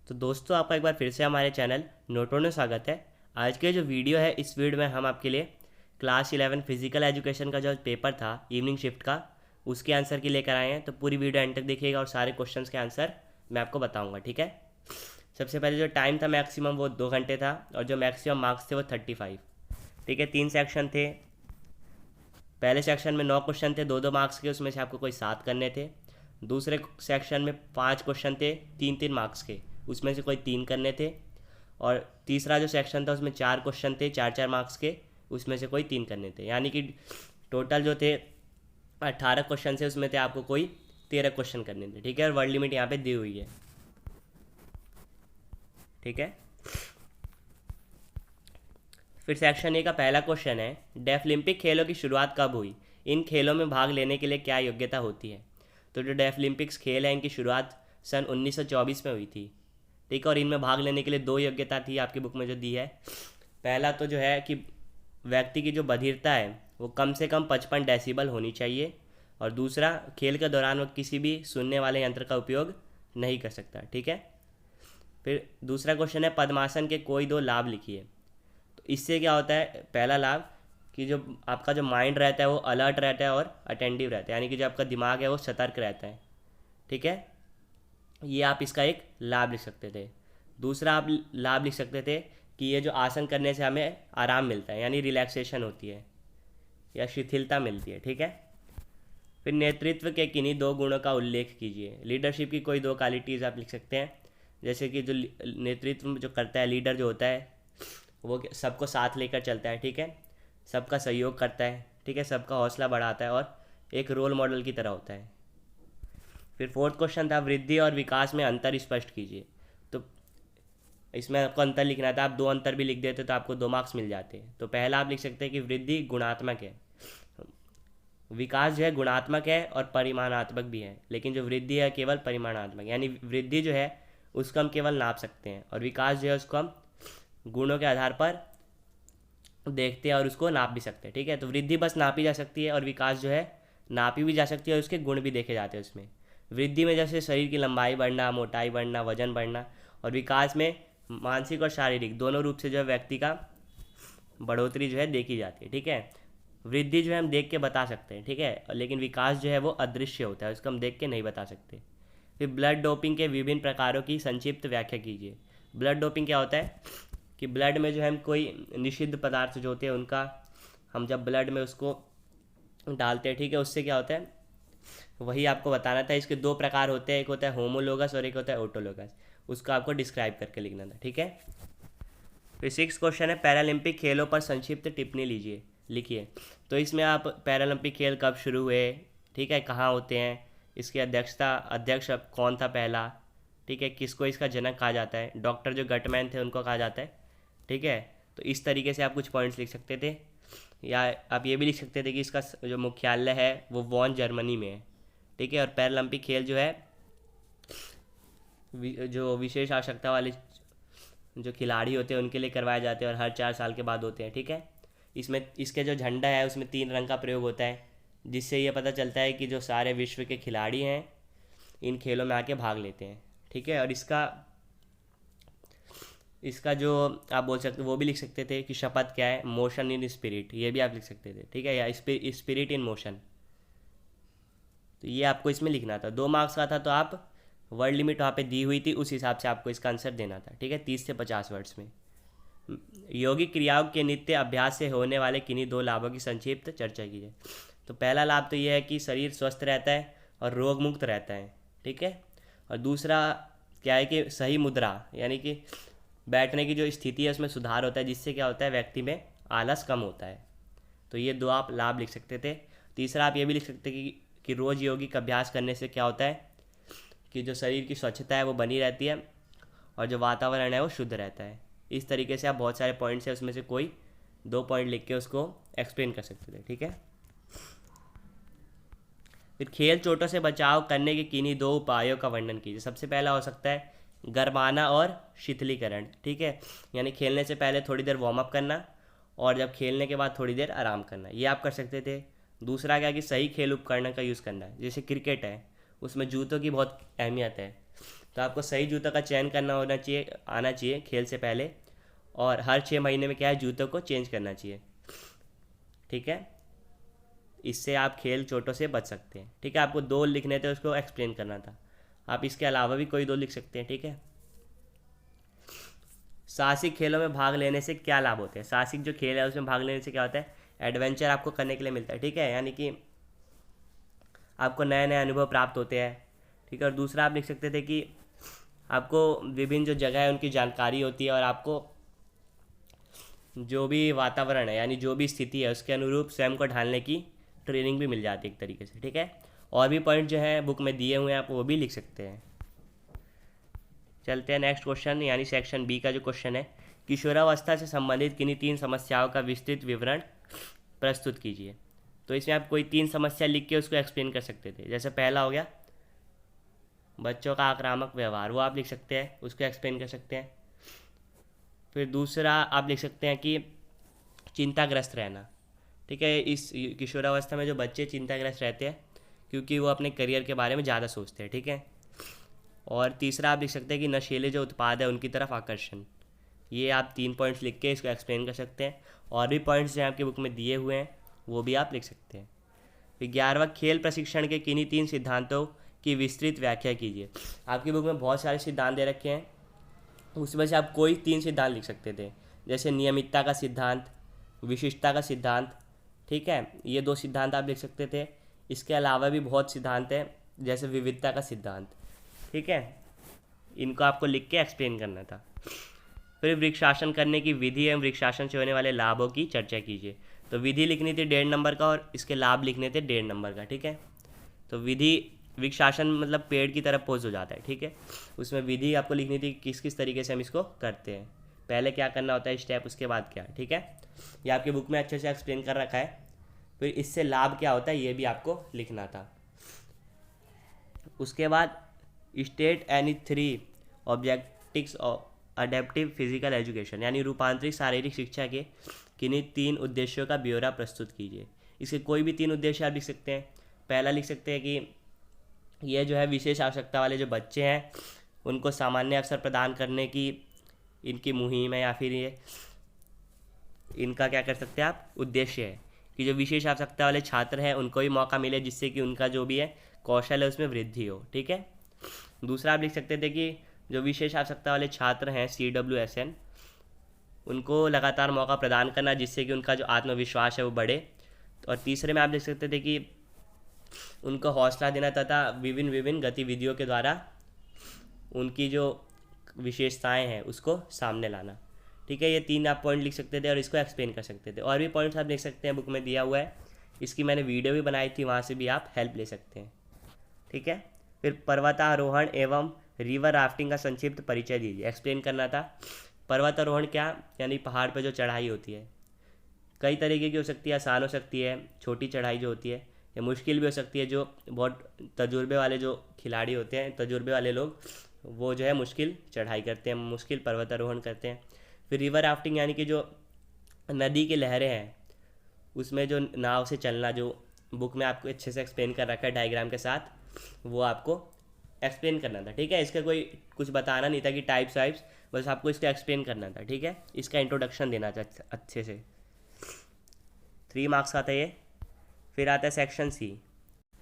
तो दोस्तों, आपका एक बार फिर से हमारे चैनल नोटों में स्वागत है। आज के जो वीडियो है, इस वीडियो में हम आपके लिए क्लास 11 फिजिकल एजुकेशन का जो पेपर था इवनिंग शिफ्ट का, उसके आंसर की लेकर आए हैं। तो पूरी वीडियो एंड तक देखिएगा और सारे क्वेश्चंस के आंसर मैं आपको बताऊंगा, ठीक है। सबसे पहले जो टाइम था मैक्सिमम वो 2 घंटे था, और जो मैक्सिमम मार्क्स थे वो 35, ठीक है। 3 सेक्शन थे। पहले सेक्शन में 9 क्वेश्चन थे, 2-2 मार्क्स के, उसमें से आपको कोई 7 करने थे। दूसरे सेक्शन में 5 क्वेश्चन थे, 3-3 मार्क्स के, उसमें से कोई 3 करने थे। और तीसरा जो सेक्शन था उसमें 4 क्वेश्चन थे, 4-4 मार्क्स के, उसमें से कोई 3 करने थे। यानी कि टोटल जो थे 18 क्वेश्चन थे, उसमें थे आपको कोई 13 क्वेश्चन करने थे, ठीक है। और वर्ड लिमिट यहाँ पे दी हुई है, ठीक है। फिर सेक्शन ए का पहला क्वेश्चन है, डेफलिम्पिक खेलों की शुरुआत कब हुई? इन खेलों में भाग लेने के लिए क्या योग्यता होती है? तो जो डेफलिम्पिक्स खेल है, इनकी शुरुआत सन 1924 में हुई थी, ठीक है। और इनमें भाग लेने के लिए 2 योग्यता थी, आपकी बुक में जो दी है। पहला तो जो है कि व्यक्ति की जो बधिरता है वो कम से कम 55 डेसिबल होनी चाहिए। और दूसरा, खेल के दौरान वो किसी भी सुनने वाले यंत्र का उपयोग नहीं कर सकता, ठीक है। फिर दूसरा क्वेश्चन है, पद्मासन के कोई 2 लाभ लिखिए। तो इससे क्या होता है? पहला लाभ कि जो आपका जो माइंड रहता है वो अलर्ट रहता है और अटेंटिव रहता है, यानी कि जो आपका दिमाग है वो सतर्क रहता है, ठीक है। ये आप इसका एक लाभ लिख सकते थे। दूसरा आप लाभ लिख सकते थे कि ये जो आसन करने से हमें आराम मिलता है, यानी रिलैक्सेशन होती है या शिथिलता मिलती है, ठीक है। फिर नेतृत्व के किन्हीं 2 गुणों का उल्लेख कीजिए। लीडरशिप की कोई 2 क्वालिटीज़ आप लिख सकते हैं। जैसे कि जो नेतृत्व जो करता है, लीडर जो होता है, वो सबको साथ लेकर चलता है, ठीक है। सबका सहयोग करता है, ठीक है। सबका हौसला बढ़ाता है और एक रोल मॉडल की तरह होता है। फिर फोर्थ क्वेश्चन था, वृद्धि और विकास में अंतर स्पष्ट कीजिए। तो इसमें आपको अंतर लिखना था, आप 2 अंतर भी लिख देते तो आपको 2 मार्क्स मिल जाते। तो पहला आप लिख सकते हैं कि वृद्धि गुणात्मक है, विकास जो है गुणात्मक है और परिमाणात्मक भी है, लेकिन जो वृद्धि है केवल परिमाणात्मक। यानी वृद्धि जो है उसको हम केवल नाप सकते हैं, और विकास जो है उसको हम गुणों के आधार पर देखते हैं और उसको नाप भी सकते हैं, ठीक है। तो वृद्धि बस नापी जा सकती है, और विकास जो है नापी भी जा सकती है और उसके गुण भी देखे जाते हैं उसमें। वृद्धि में जैसे शरीर की लंबाई बढ़ना, मोटाई बढ़ना, वजन बढ़ना, और विकास में मानसिक और शारीरिक दोनों रूप से जो है व्यक्ति का बढ़ोतरी जो है देखी जाती है, ठीक है। वृद्धि जो है हम देख के बता सकते हैं, ठीक है, लेकिन विकास जो है वो अदृश्य होता है, उसको हम देख के नहीं बता सकते। फिर ब्लड डोपिंग के विभिन्न प्रकारों की संक्षिप्त व्याख्या कीजिए। ब्लड डोपिंग क्या होता है कि ब्लड में जो है हम कोई निषिद्ध पदार्थ जो होते हैं उनका हम जब ब्लड में उसको डालते हैं, ठीक है, उससे क्या होता है वही आपको बताना था। इसके 2 प्रकार होते हैं, एक होता है होमोलोगस और एक होता है ऑटोलोगस। उसको आपको डिस्क्राइब करके लिखना था, ठीक है। फिर 6 क्वेश्चन है, पैरालंपिक खेलों पर संक्षिप्त टिप्पणी लीजिए, लिखिए। तो इसमें आप पैरालंपिक खेल कब शुरू हुए, ठीक है, कहाँ होते हैं, इसकी अध्यक्ष कौन था पहला, ठीक है, किसको इसका जनक कहा जाता है, डॉक्टर जो गटमैन थे उनको कहा जाता है, ठीक है। तो इस तरीके से आप कुछ पॉइंट्स लिख सकते थे। या आप ये भी लिख सकते थे कि इसका जो मुख्यालय है वो वॉन जर्मनी में है, ठीक है। और पैरालंपिक खेल जो है जो विशेष आवश्यकता वाले जो खिलाड़ी होते हैं उनके लिए करवाए जाते हैं, और हर 4 साल के बाद होते हैं, ठीक है। इसमें इसके जो झंडा है उसमें 3 रंग का प्रयोग होता है, जिससे ये पता चलता है कि जो सारे विश्व के खिलाड़ी हैं इन खेलों में आके भाग लेते हैं, ठीक है। और इसका इसका जो आप बोल सकते वो भी लिख सकते थे कि शपथ क्या है, मोशन इन स्पिरिट, ये भी आप लिख सकते थे, ठीक है, या स्पिरिट इन मोशन। तो ये आपको इसमें लिखना था। 2 मार्क्स का था, तो आप वर्ड लिमिट वहाँ पे दी हुई थी, उस हिसाब से आपको इसका आंसर देना था, ठीक है, 30 से 50 वर्ड्स में। योगिक क्रियाओं के नित्य अभ्यास से होने वाले किन्हीं 2 लाभों की संक्षिप्त चर्चा कीजिए। तो पहला लाभ तो ये है कि शरीर स्वस्थ रहता है और रोग मुक्त रहता है, ठीक है। और दूसरा क्या है कि सही मुद्रा, यानी कि बैठने की जो स्थिति है उसमें सुधार होता है, जिससे क्या होता है व्यक्ति में आलस कम होता है। तो ये 2 आप लाभ लिख सकते थे। तीसरा आप ये भी लिख सकते कि रोज़ योगिक अभ्यास करने से क्या होता है कि जो शरीर की स्वच्छता है वो बनी रहती है और जो वातावरण है वो शुद्ध रहता है। इस तरीके से आप बहुत सारे पॉइंट्स हैं उसमें से कोई 2 पॉइंट लिख के उसको एक्सप्लेन कर सकते थे, ठीक है। फिर खेल चोटों से बचाव करने के किन्हीं 2 उपायों का वर्णन कीजिए। सबसे पहला हो सकता है गरमाना और शीतलीकरण, ठीक है, यानी खेलने से पहले थोड़ी देर वार्म अप करना और जब खेलने के बाद थोड़ी देर आराम करना, ये आप कर सकते थे। दूसरा क्या कि सही खेल उपकरण का यूज़ करना है, जैसे क्रिकेट है उसमें जूतों की बहुत अहमियत है, तो आपको सही जूतों का चयन करना आना चाहिए खेल से पहले, और हर 6 महीने में क्या है, जूतों को चेंज करना चाहिए। ठीक है, इससे आप खेल चोटों से बच सकते हैं। ठीक है, आपको 2 लिखने थे, उसको एक्सप्लेन करना था। आप इसके अलावा भी कोई 2 लिख सकते हैं। ठीक है, साहसिक खेलों में भाग लेने से क्या लाभ होते हैं? साहसिक जो खेल है उसमें भाग लेने से क्या होता है, एडवेंचर आपको करने के लिए मिलता है। ठीक है, यानी कि आपको नए नए अनुभव प्राप्त होते हैं। ठीक है, और दूसरा आप लिख सकते थे कि आपको विभिन्न जो जगह है उनकी जानकारी होती है, और आपको जो भी वातावरण है यानी जो भी स्थिति है उसके अनुरूप स्वयं को ढालने की ट्रेनिंग भी मिल जाती है एक तरीके से। ठीक है, और भी पॉइंट जो है बुक में दिए हुए हैं, आप वो भी लिख सकते हैं। चलते हैं नेक्स्ट क्वेश्चन, यानी सेक्शन बी का जो क्वेश्चन है, किशोरावस्था से संबंधित किन्हीं 3 समस्याओं का विस्तृत विवरण प्रस्तुत कीजिए। तो इसमें आप कोई 3 समस्या लिख के उसको एक्सप्लेन कर सकते थे। जैसे पहला हो गया बच्चों का आक्रामक व्यवहार, वो आप लिख सकते हैं, उसको एक्सप्लेन कर सकते हैं। फिर दूसरा आप लिख सकते हैं कि चिंताग्रस्त रहना। ठीक है, इस किशोरावस्था में जो बच्चे चिंताग्रस्त रहते हैं क्योंकि वो अपने करियर के बारे में ज़्यादा सोचते हैं। ठीक है, और तीसरा आप लिख सकते हैं कि नशीले जो उत्पाद है उनकी तरफ आकर्षण। ये आप 3 पॉइंट्स लिख के इसको एक्सप्लेन कर सकते हैं। और भी पॉइंट्स जो आपकी बुक में दिए हुए हैं वो भी आप लिख सकते हैं। फिर 11वां, खेल प्रशिक्षण के किन्हीं 3 सिद्धांतों की विस्तृत व्याख्या कीजिए। आपकी बुक में बहुत सारे सिद्धांत दे रखे हैं, उसमें से आप कोई 3 सिद्धांत लिख सकते थे। जैसे नियमितता का सिद्धांत, विशिष्टता का सिद्धांत। ठीक है, ये 2 सिद्धांत आप लिख सकते थे। इसके अलावा भी बहुत सिद्धांत हैं, जैसे विविधता का सिद्धांत। ठीक है, इनको आपको लिख के एक्सप्लेन करना था। फिर वृक्षासन करने की विधि एवं वृक्षासन से होने वाले लाभों की चर्चा कीजिए। तो विधि लिखनी थी 1.5 नंबर का, और इसके लाभ लिखने थे 1.5 नंबर का। ठीक है, तो विधि, वृक्षासन मतलब पेड़ की तरफ पोज हो जाता है। ठीक है, उसमें विधि आपको लिखनी थी किस किस तरीके से हम इसको करते हैं, पहले क्या करना होता है स्टेप, उसके बाद क्या। ठीक है, ये आपकी बुक में अच्छे से एक्सप्लेन कर रखा है। फिर इससे लाभ क्या होता है ये भी आपको लिखना था। उसके बाद state any 3 objectives of adaptive physical education, यानी रूपांतरित शारीरिक शिक्षा के किन्हीं 3 उद्देश्यों का ब्यौरा प्रस्तुत कीजिए। इसके कोई भी 3 उद्देश्य आप लिख सकते हैं। पहला लिख सकते हैं कि ये जो है विशेष आवश्यकता वाले जो बच्चे हैं उनको सामान्य अवसर प्रदान करने की इनकी मुहिम है, या फिर ये इनका क्या कर सकते हैं आप उद्देश्य है कि जो विशेष आवश्यकता वाले छात्र हैं उनको भी मौका मिले, जिससे कि उनका जो भी है कौशल है उसमें वृद्धि हो। ठीक है, दूसरा आप लिख सकते थे कि जो विशेष आवश्यकता वाले छात्र हैं CWSN, उनको लगातार मौका प्रदान करना जिससे कि उनका जो आत्मविश्वास है वो बढ़े। और तीसरे में आप लिख सकते थे कि उनको हौसला देना तथा विभिन्न गतिविधियों के द्वारा उनकी जो विशेषताएं हैं उसको सामने लाना। ठीक है, ये 3 आप पॉइंट लिख सकते थे और इसको एक्सप्लेन कर सकते थे। और भी पॉइंट्स आप लिख सकते हैं, बुक में दिया हुआ है, इसकी मैंने वीडियो भी बनाई थी, वहाँ से भी आप हेल्प ले सकते हैं। ठीक है, फिर पर्वतारोहण एवं रिवर राफ्टिंग का संक्षिप्त परिचय दीजिए, एक्सप्लेन करना था। पर्वतारोहण क्या, यानी पहाड़ पर जो चढ़ाई होती है, कई तरीके की हो सकती है, आसान हो सकती है छोटी चढ़ाई जो होती है, या मुश्किल भी हो सकती है। जो बहुत तजुर्बे वाले जो खिलाड़ी होते हैं, तजुर्बे वाले लोग, वो जो है मुश्किल चढ़ाई करते हैं, मुश्किल पर्वतारोहण करते हैं। फिर रिवर राफ्टिंग यानी कि जो नदी की लहरें हैं उसमें जो नाव से चलना, जो बुक में आपको अच्छे से एक्सप्लेन कर रखा है डायग्राम के साथ, वो आपको एक्सप्लेन करना था। ठीक है, इसका कोई कुछ बताना नहीं था कि टाइप्स, बस आपको इसको एक्सप्लेन करना था। ठीक है, इसका इंट्रोडक्शन देना था अच्छे से। 3 मार्क्स का था ये। फिर आता है सेक्शन सी,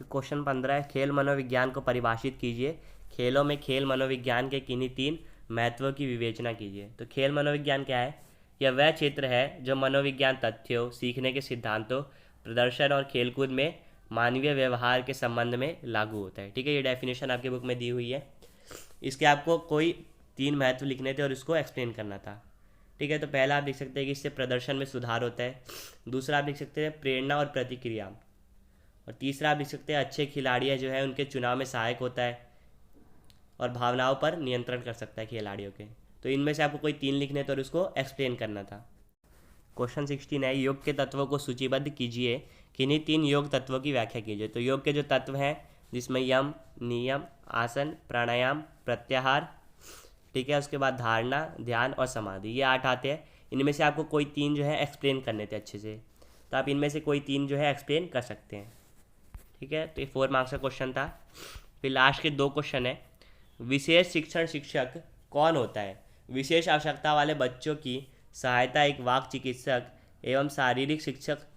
क्वेश्चन 15 है, खेल मनोविज्ञान को परिभाषित कीजिए। खेलों में खेल मनोविज्ञान के किन्हीं 3 महत्वों की विवेचना कीजिए। तो खेल मनोविज्ञान क्या है? यह वह क्षेत्र है जो मनोविज्ञान तथ्यों, सीखने के सिद्धांतों, प्रदर्शन और खेलकूद में मानवीय व्यवहार के संबंध में लागू होता है। ठीक है, ये डेफिनेशन आपके बुक में दी हुई है। इसके आपको कोई 3 महत्व लिखने थे और इसको एक्सप्लेन करना था। ठीक है, तो पहला आप लिख सकते हैं कि इससे प्रदर्शन में सुधार होता है। दूसरा आप लिख सकते हैं प्रेरणा और प्रतिक्रिया। और तीसरा आप लिख सकते हैं अच्छे खिलाड़ी जो है उनके चुनाव में सहायक होता है और भावनाओं पर नियंत्रण कर सकता है खिलाड़ियों के। तो इनमें से आपको कोई 3 लिखने थे और उसको एक्सप्लेन करना था। क्वेश्चन 16 है, योग के तत्वों को सूचीबद्ध कीजिए, किन्हीं 3 योग तत्वों की व्याख्या कीजिए। तो योग के जो तत्व हैं जिसमें यम, नियम, आसन, प्राणायाम, प्रत्याहार, ठीक है, उसके बाद धारणा, ध्यान और समाधि, ये 8 आते हैं। इनमें से आपको कोई 3 जो है एक्सप्लेन करने थे अच्छे से, तो आप इनमें से कोई 3 जो है एक्सप्लेन कर सकते हैं। ठीक है, तो ये 4 मार्क्स का क्वेश्चन था। फिर लास्ट के 2 क्वेश्चन है, विशेष शिक्षण शिक्षक कौन होता है? विशेष आवश्यकता वाले बच्चों की सहायता एक वाक चिकित्सक एवं शारीरिक शिक्षक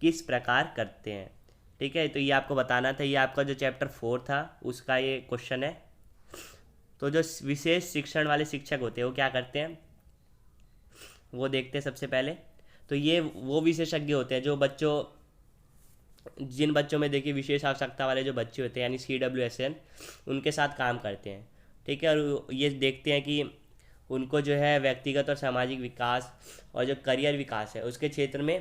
किस प्रकार करते हैं? ठीक है, तो ये आपको बताना था। ये आपका जो चैप्टर 4 था उसका ये क्वेश्चन है। तो जो विशेष शिक्षण वाले शिक्षक होते हैं वो क्या करते हैं वो देखते हैं सबसे पहले। तो ये वो विशेषज्ञ होते हैं जो जिन बच्चों में देखिए विशेष आवश्यकता वाले जो बच्चे होते हैं यानी CWSN उनके साथ काम करते हैं। ठीक है, और ये देखते हैं कि उनको जो है व्यक्तिगत और सामाजिक विकास और जो करियर विकास है उसके क्षेत्र में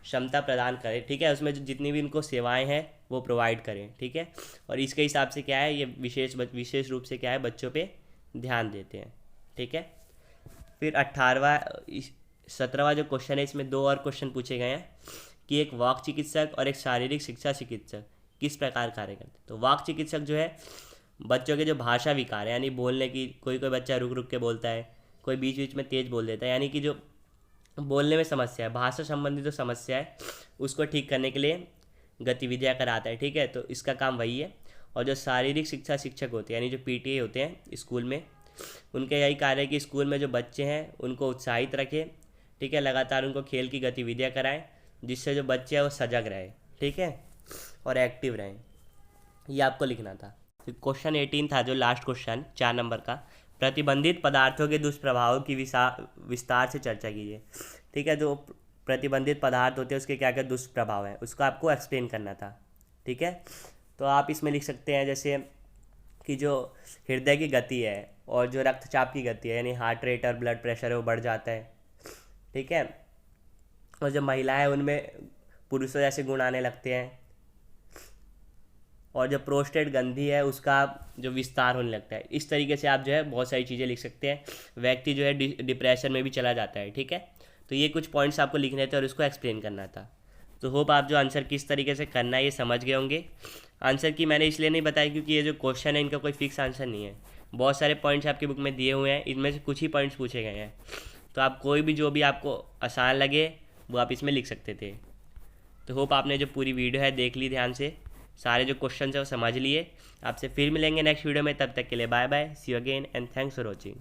क्षमता प्रदान करें। ठीक है, उसमें जितनी भी इनको सेवाएं हैं वो प्रोवाइड करें। ठीक है, और इसके हिसाब से क्या है ये विशेष रूप से क्या है बच्चों पे ध्यान देते हैं। ठीक है, फिर 17वां जो क्वेश्चन है इसमें 2 और क्वेश्चन पूछे गए हैं कि एक वाक चिकित्सक और एक शारीरिक शिक्षा चिकित्सक किस प्रकार कार्य करते हैं। तो वाक चिकित्सक जो है बच्चों के जो भाषा विकार है यानी बोलने की, कोई बच्चा रुक रुक के बोलता है, कोई बीच बीच में तेज बोल देता है, यानी कि जो बोलने में समस्या है, भाषा संबंधी जो समस्या है उसको ठीक करने के लिए गतिविधियाँ कराता है। ठीक है, तो इसका काम वही है। और जो शारीरिक शिक्षा शिक्षक होते हैं यानी जो PTA होते हैं स्कूल में, उनका यही कार्य है कि स्कूल में जो बच्चे हैं उनको उत्साहित रखें। ठीक है, लगातार उनको खेल की गतिविधियाँ कराएं जिससे जो बच्चे हैं वो सजग रहे। ठीक है, और एक्टिव रहें। ये आपको लिखना था। तो क्वेश्चन 18 था जो लास्ट क्वेश्चन 4 नंबर का, प्रतिबंधित पदार्थों के दुष्प्रभावों की विस्तार से चर्चा कीजिए। ठीक है, जो प्रतिबंधित पदार्थ होते हैं उसके क्या क्या दुष्प्रभाव है उसको आपको एक्सप्लेन करना था। ठीक है, तो आप इसमें लिख सकते हैं जैसे कि जो हृदय की गति है और जो रक्तचाप की गति है यानी हार्ट रेट और ब्लड प्रेशर है वो बढ़ जाता है। ठीक है, और जो महिलाएं उनमें पुरुषों जैसे गुण आने लगते हैं, और जो प्रोस्टेट ग्रंथि है उसका जो विस्तार होने लगता है। इस तरीके से आप जो है बहुत सारी चीज़ें लिख सकते हैं। व्यक्ति जो है डिप्रेशन में भी चला जाता है। ठीक है, तो ये कुछ पॉइंट्स आपको लिखने थे और उसको एक्सप्लेन करना था। तो होप आप जो आंसर किस तरीके से करना है ये समझ गए होंगे। आंसर की मैंने इसलिए नहीं बताया क्योंकि ये जो क्वेश्चन है इनका कोई फिक्स आंसर नहीं है। बहुत सारे पॉइंट्स आपकी बुक में दिए हुए हैं, इनमें से कुछ ही पॉइंट्स पूछे गए हैं। तो आप कोई भी जो भी आपको आसान लगे वो आप इसमें लिख सकते थे। तो होप आपने जो पूरी वीडियो है देख ली ध्यान से, सारे जो क्वेश्चन है वो समझ लिए। आपसे फिर मिलेंगे नेक्स्ट वीडियो में, तब तक के लिए bye bye, see you again and thanks for watching.